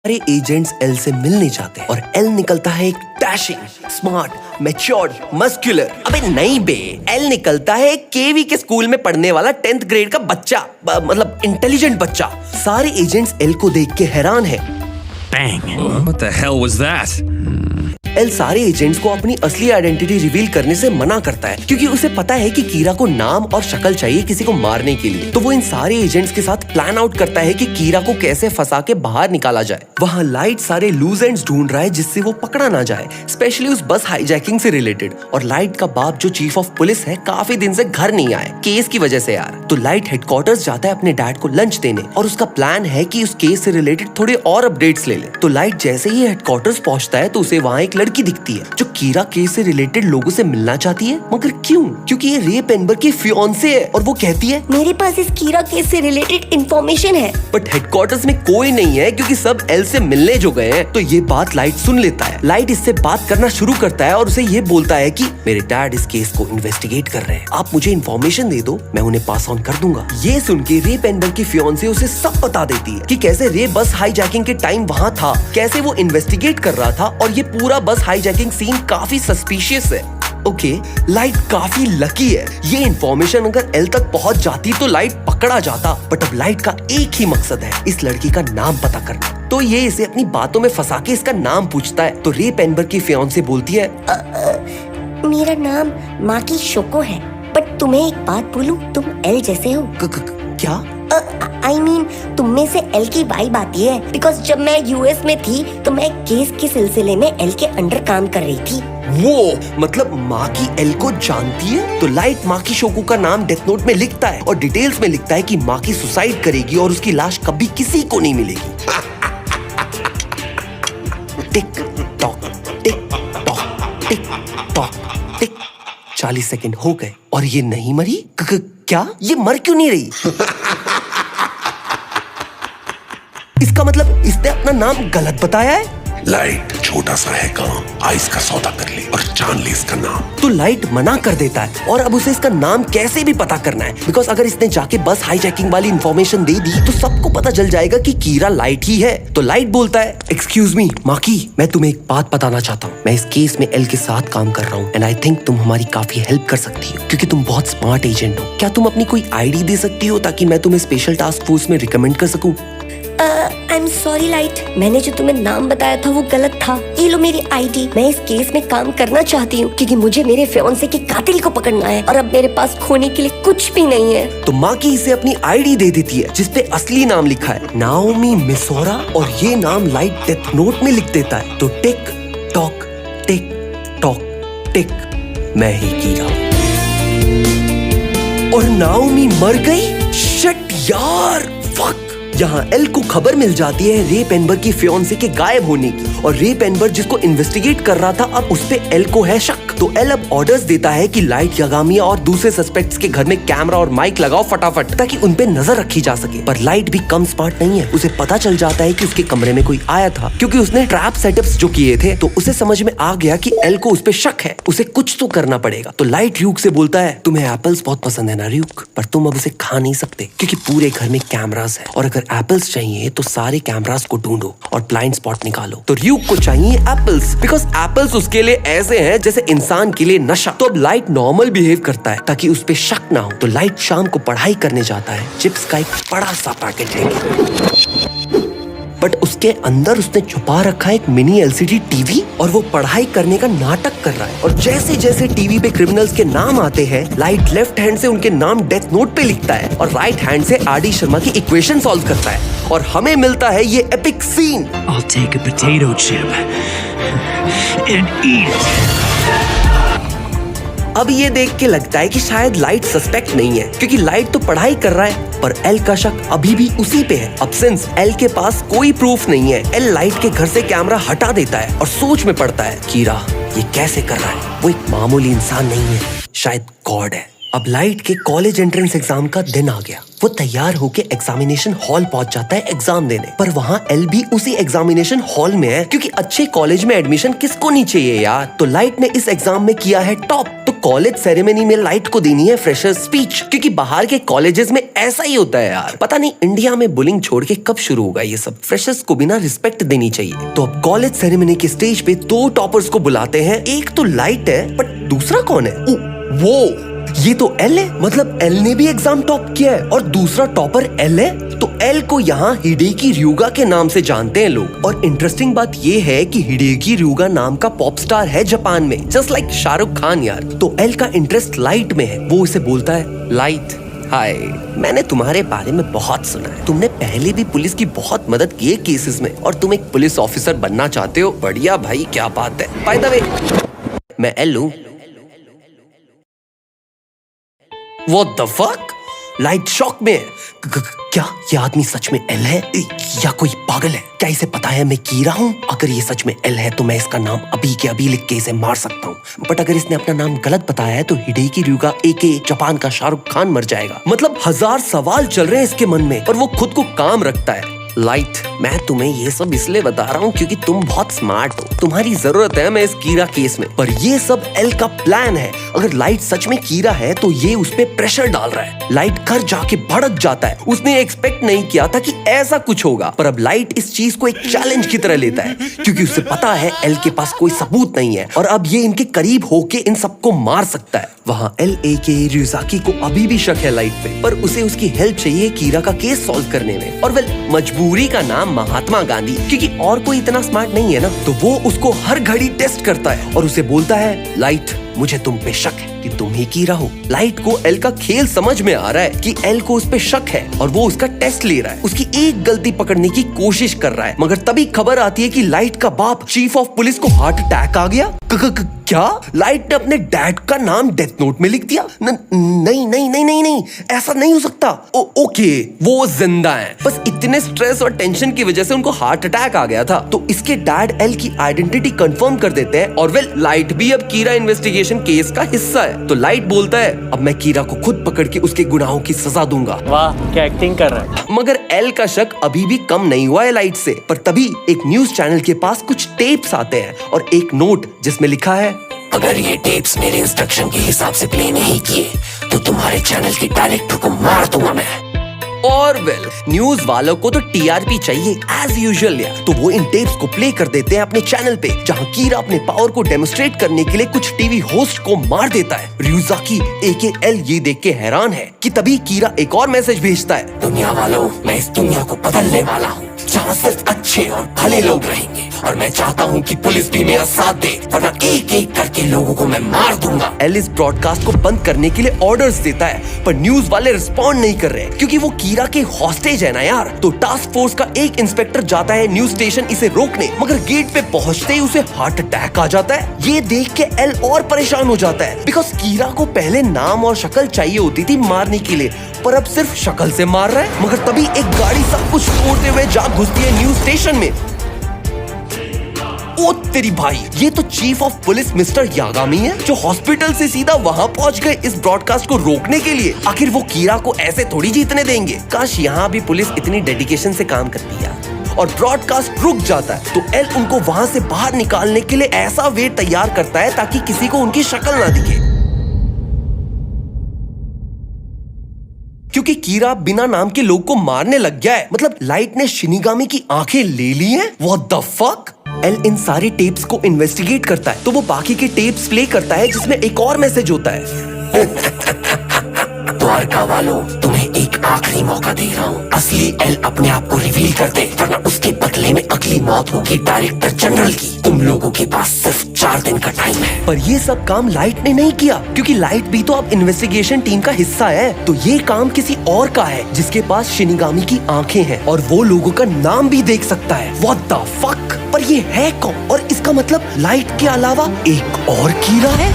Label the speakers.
Speaker 1: सारे agents L से मिलने जाते हैं और एल निकलता है एक डैशिंग, स्मार्ट, मैच्योर्ड, मस्कुलर। अबे नहीं बे, एल निकलता है एक केवी के स्कूल में पढ़ने वाला 10th ग्रेड का बच्चा, मतलब इंटेलिजेंट बच्चा। सारे एजेंट्स एल को देख के हैरान हैं।
Speaker 2: Bang! What the hell was that?
Speaker 1: L सारे एजेंट्स को अपनी असली आइडेंटिटी रिवील करने से मना करता है क्योंकि उसे पता है कि कीरा को नाम और शक्ल चाहिए किसी को मारने के लिए। तो वो इन सारे एजेंट्स के साथ प्लान आउट करता है कि कीरा को कैसे फंसा के बाहर निकाला जाए। वहाँ लाइट सारे लूज एंड्स ढूंढ रहा है जिससे वो पकड़ा ना जाए, स्पेशली उस बस हाईजैकिंग से रिलेटेड। और लाइट का बाप जो चीफ ऑफ पुलिस है काफी दिन से घर नहीं आए केस की वजह से यार। तो लाइट हेडक्वार्टर्स जाता है अपने डैड को लंच देने और उसका प्लान है कि उस केस से रिलेटेड थोड़े और अपडेट्स ले ले। तो लाइट जैसे ही हेडक्वार्टर्स पहुंचता है तो उसे वहाँ एक लड़की दिखती है जो कीरा केस से रिलेटेड लोगों से मिलना चाहती है। मगर क्यों? क्योंकि ये रे पेनबर की फियांसे है और वो कहती है
Speaker 3: मेरे पास इस कीरा केस से रिलेटेड इंफॉर्मेशन है।
Speaker 1: बट हेडक्वार्टर्स में कोई नहीं है क्योंकि सब एल से मिलने जो गए हैं। तो ये बात लाइट सुन लेता है। लाइट इससे बात करना शुरू करता है और उसे ये बोलता है कि मेरे डैड इस केस को इन्वेस्टिगेट कर रहे हैं, आप मुझे इन्फॉर्मेशन दे दो, मैं उन्हें पास ऑन कर दूंगा। ये सुन के रे पेनबर की फियांसे उसे सब बता देती है कि कैसे रे बस हाईजैकिंग के टाइम वहाँ था, कैसे वो इन्वेस्टिगेट कर रहा था और ये पूरा बस हाईजैकिंग सीन काफी सस्पिशियस है। ओके, लाइट काफी लकी है। ये इन्फॉर्मेशन अगर एल तक पहुंच जाती तो लाइट पकड़ा जाता। बट अब लाइट का एक ही मकसद है, इस लड़की का नाम पता करना। तो ये इसे अपनी बातों में फंसा के इसका नाम पूछता है। तो रे पेनबर की फियांसे बोलती है
Speaker 3: मेरा नाम माकी शोको है, बट तुम्हें एक बात बोलूं, तुम एल जैसे हो।
Speaker 1: क्या?
Speaker 3: I mean, तुम में से एल की वाइब आती है। बिकॉज जब मैं यूएस में थी तो मैं केस के सिलसिले में एल के अंडर काम कर रही थी।
Speaker 1: वो मतलब माकी एल को जानती है। तो लाइट माकी शोको का नाम डेथ नोट में लिखता है और डिटेल्स में लिखता है कि माकी सुसाइड करेगी और उसकी लाश कभी किसी को नहीं मिलेगी। Tick tock tick tock tick tock tick 40 second हो गए और ये नहीं मरी। क्या? ये मर क्यों नहीं रही? इसका मतलब इसने अपना नाम गलत बताया है।
Speaker 4: लाइट छोटा सा है काम, आइस का सौदा कर ले और जान ले इसका नाम।
Speaker 1: तो लाइट मना कर देता है और अब उसे इसका नाम कैसे भी पता करना है। बिकॉज अगर इसने जाके बस हाईजैकिंग वाली इन्फॉर्मेशन दे दी तो सबको पता चल जाएगा कि कीरा लाइट ही है। तो लाइट बोलता है एक्सक्यूज मी माकी, मैं तुम्हें एक बात बताना चाहता हूँ। मैं इस केस में एल के साथ काम कर रहा हूँ एंड आई थिंक तुम हमारी काफी हेल्प कर सकती हो क्योंकि तुम बहुत स्मार्ट एजेंट हो। क्या तुम अपनी कोई आईडी दे सकती हो ताकि मैं तुम्हें स्पेशल टास्क फोर्स में रिकमेंड कर सकूं?
Speaker 3: आई एम सॉरी लाइट, मैंने जो तुम्हें नाम बताया था वो गलत था। ये लो मेरी आईडी। मैं इस केस में काम करना चाहती हूँ क्योंकि मुझे मेरे फियांसे के कातिल को पकड़ना है और अब मेरे पास खोने के लिए कुछ भी नहीं है।
Speaker 1: तो माकी इसे अपनी आईडी दे देती है जिसपे असली नाम लिखा है नाओमी मिसोरा और ये नाम लाइट डेथ नोट में लिख देता है। तो टिक टॉक टिक मैं ही कीरा। और नाओमी मर गई। शिट यार, फक। यहाँ एल को खबर मिल जाती है रे पेनबर की फियांसे के गायब होने की और रे पेनबर जिसको इन्वेस्टिगेट कर रहा था अब उस पे एल को है शक। तो एल अब ऑर्डर्स देता है कि लाइट, यागामिया और दूसरे सस्पेक्ट्स के घर में कैमरा और माइक लगाओ फटाफट ताकि उन पे नजर रखी जा सके। पर लाइट भी कम स्मार्ट नहीं है। उसे पता चल जाता है कि उसके कमरे में कोई आया था क्योंकि उसने ट्रैप सेटअप्स जो किए थे। तो उसे समझ में आ गया कि एल को उस पे शक है, उसे कुछ तो करना पड़ेगा। तो लाइट र्यूक से बोलता है तुम्हें एप्पल्स बहुत पसंद है ना र्यूक, पर तुम अब उसे खा नहीं सकते क्योंकि पूरे घर में कैमरास है और अगर एप्पल्स चाहिए तो सारे कैमरास को ढूंढो और ब्लाइंड स्पॉट निकालो। तो र्यूक को चाहिए एप्पल्स बिकॉज एप्पल्स उसके लिए ऐसे हैं जैसे इंसान के लिए नशा। तो अब लाइट नॉर्मल बिहेव करता है ताकि उस पे शक ना हो। तो लाइट शाम को पढ़ाई करने जाता है चिप्स का एक बड़ा सा पैकेट लेके, बट उसके अंदर उसने छुपा रखा है एक मिनी एलसीडी टीवी और वो पढ़ाई करने का नाटक कर रहा है। और जैसे जैसे टीवी पे क्रिमिनल्स के नाम आते हैं लाइट लेफ्ट हैंड से उनके नाम डेथ नोट पे लिखता है और राइट हैंड से आर.डी. शर्मा की इक्वेशन सॉल्व करता है और हमें मिलता है ये epic scene.
Speaker 2: I'll take a potato chip and eat it.
Speaker 1: अब ये देख के लगता है कि शायद लाइट सस्पेक्ट नहीं है क्योंकि लाइट तो पढ़ाई कर रहा है, पर एल का शक अभी भी उसी पे है। अब सिंस एल के पास कोई प्रूफ नहीं है, एल लाइट के घर से कैमरा हटा देता है और सोच में पड़ता है कीरा ये कैसे कर रहा है। वो एक मामूली इंसान नहीं है, शायद गॉड है। अब लाइट के कॉलेज एंट्रेंस एग्जाम का दिन आ गया। वो तैयार होके एग्जामिनेशन हॉल पहुंच जाता है एग्जाम देने, पर वहाँ एल भी उसी एग्जामिनेशन हॉल में है, क्योंकि अच्छे कॉलेज में एडमिशन किसको नहीं चाहिए यार। तो लाइट ने इस एग्जाम में किया है टॉप, तो कॉलेज सेरेमनी में लाइट को देनी है फ्रेशर स्पीच, क्योंकि बाहर के कॉलेजेस में ऐसा ही होता है यार। पता नहीं इंडिया में बुलिंग छोड़ के कब शुरू होगा ये सब। फ्रेशर्स को बिना रिस्पेक्ट देनी चाहिए। तो अब कॉलेज सेरेमनी के स्टेज पे 2 टॉपर्स को बुलाते हैं। एक तो लाइट है, बट दूसरा कौन है? वो ये तो एल है, मतलब एल ने भी एग्जाम टॉप किया है और दूसरा टॉपर एल है। तो एल को यहाँ हिडेकी ryuga के नाम से जानते हैं लोग। और इंटरेस्टिंग बात ये है कि हिडेकी ryuga नाम का पॉप स्टार है जापान में, जस्ट लाइक शाहरुख खान यार। तो एल का इंटरेस्ट लाइट में है। वो उसे बोलता है, लाइट हाय, मैंने तुम्हारे बारे में बहुत सुना है। तुमने पहले भी पुलिस की बहुत मदद की है केसेस में, और तुम एक पुलिस ऑफिसर बनना चाहते हो। बढ़िया भाई, क्या बात है। बाय द वे, मैं एल हूँ। What the fuck? Light shock में है। क्या ये आदमी सच में एल है या कोई पागल है? क्या इसे पता है मैं कीरा हूँ? अगर ये सच में एल है तो मैं इसका नाम अभी के अभी लिख के इसे मार सकता हूँ। बट अगर इसने अपना नाम गलत बताया है तो हिडेकी ryuga एके जापान का शाहरुख खान मर जाएगा। मतलब 1000 सवाल चल रहे हैं इसके मन में, पर वो खुद को काम रखता है। लाइट, मैं तुम्हें ये सब इसलिए बता रहा हूँ क्योंकि तुम बहुत स्मार्ट हो, तुम्हारी जरूरत है मैं इस कीरा केस में। पर ये सब एल का प्लान है। अगर लाइट सच में कीरा है तो ये उस पे प्रेशर डाल रहा है। लाइट घर जाके भड़क जाता है। उसने एक्सपेक्ट नहीं किया था कि ऐसा कुछ होगा, पर अब लाइट इस चीज को एक चैलेंज की तरह लेता है, क्योंकि उसे पता है एल के पास कोई सबूत नहीं है और अब ये इनके करीब होके इन सबको मार सकता है। वहाँ एल एके ryuzaki को अभी भी शक है लाइट पे, पर उसे उसकी हेल्प चाहिए कीरा का केस सॉल्व करने में। और वेल, मजबूरी का नाम महात्मा गांधी, क्योंकि और कोई इतना स्मार्ट नहीं है ना। तो वो उसको हर घड़ी टेस्ट करता है और उसे बोलता है, लाइट मुझे तुम पे शक है कि तुम ही कीरा हो। लाइट को एल का खेल समझ में आ रहा है कि एल को उस पे शक है और वो उसका टेस्ट ले रहा है। उसकी एक गलती पकड़ने की कोशिश कर रहा है, मगर तभी खबर आती है कि लाइट का बाप चीफ ऑफ पुलिस को हार्ट अटैक आ गया। क्या? लाइट ने अपने डैड का नाम डेथ नोट में लिख दिया? नहीं नहीं नहीं नहीं नहीं, ऐसा नहीं हो सकता। ओके, वो जिंदा हैं, बस इतने स्ट्रेस और टेंशन की वजह से उनको हार्ट अटैक आ गया था। तो इसके डैड एल की आइडेंटिटी कंफर्म कर देते हैं और वेल, लाइट भी अब कीरा इन्वेस्टिगेशन केस का हिस्सा है। तो लाइट बोलता है, अब मैं कीरा को खुद पकड़ के उसके गुनाहों की सजा दूंगा।
Speaker 5: वाह, क्या एक्टिंग कर रहा है।
Speaker 1: मगर एल का शक अभी भी कम नहीं हुआ है लाइट से। पर तभी एक न्यूज चैनल के पास कुछ टेप्स आते हैं और एक नोट जिसमें लिखा है,
Speaker 6: अगर ये टेप्स मेरे इंस्ट्रक्शन के हिसाब से प्ले नहीं किए तो तुम्हारे चैनल के डायरेक्टर को मार दूंगा मैं।
Speaker 1: और वेल, न्यूज वालों को तो टीआरपी चाहिए एज यूजुअल यार। तो वो इन टेप्स को प्ले कर देते हैं अपने चैनल पे, जहां कीरा अपने पावर को डेमोन्स्ट्रेट करने के लिए कुछ टीवी होस्ट को मार देता है। ryuzaki एके एल ये देख के हैरान है कि तभी कीरा एक और मैसेज भेजता है,
Speaker 6: दुनिया वालों, मैं इस दुनिया को बदलने वाला हूँ, जहाँ सिर्फ अच्छे और भले लोग रहेंगे, और मैं चाहता हूँ कि पुलिस भी मेरा साथ दे, वरना एक एक करके लोगों को मैं मार दूंगा।
Speaker 1: एल इस ब्रॉडकास्ट को बंद करने के लिए ऑर्डर्स देता है, पर न्यूज वाले रिस्पॉन्ड नहीं कर रहे क्योंकि वो कीरा के हॉस्टेज है ना यार। तो टास्क फोर्स का एक इंस्पेक्टर जाता है न्यूज स्टेशन इसे रोकने, मगर गेट पे पहुंचते ही उसे हार्ट अटैक आ जाता है। ये देख के एल और परेशान हो जाता है, बिकॉज कीरा को पहले नाम और शक्ल चाहिए होती थी मारने के लिए, पर अब सिर्फ शक्ल से मार रहा है। मगर तभी एक गाड़ी सब कुछ तोड़ते हुए जा घुसती है न्यूज स्टेशन में। ओ तेरी भाई, ये तो chief of police mister Yagami है, जो हॉस्पिटल से सीधा वहां पहुंच गए इस ब्रॉडकास्ट को रोकने के लिए। आखिर वो कीरा को ऐसे थोड़ी जीतने देंगे। काश यहाँ भी पुलिस इतनी डेडिकेशन से काम करती यार। और ब्रॉडकास्ट रुक जाता है तो एल उनको वहां से बाहर निकालने के लिए ऐसा वे तैयार करता है ताकि किसी को उनकी शक्ल ना दिखे, क्योंकि कीरा बिना नाम के लोग को मारने लग गया है। मतलब लाइट ने शिनिगामी की आंखें ले ली हैं। What the fuck. एल इन सारे टेप्स को इन्वेस्टिगेट करता है, तो वो बाकी के टेप्स प्ले करता है जिसमें एक और मैसेज होता है,
Speaker 6: द्वारका वालों, तुम्हें एक आखिरी मौका दे रहा हूँ, असली एल अपने आप को रिवील कर दे, वरना उसके बदले में अगली मौत होगी डायरेक्टर जनरल की। तुम लोगों के पास सिर्फ 4 दिन का टाइम है।
Speaker 1: पर ये सब काम लाइट ने नहीं किया, क्योंकि लाइट भी तो अब इन्वेस्टिगेशन टीम का हिस्सा है। तो ये काम किसी और का है जिसके पास शिनिगामी की आंखें हैं और वो लोगों का नाम भी देख सकता है। What the fuck. पर ये है कौन? और इसका मतलब लाइट के अलावा एक और कीरा है।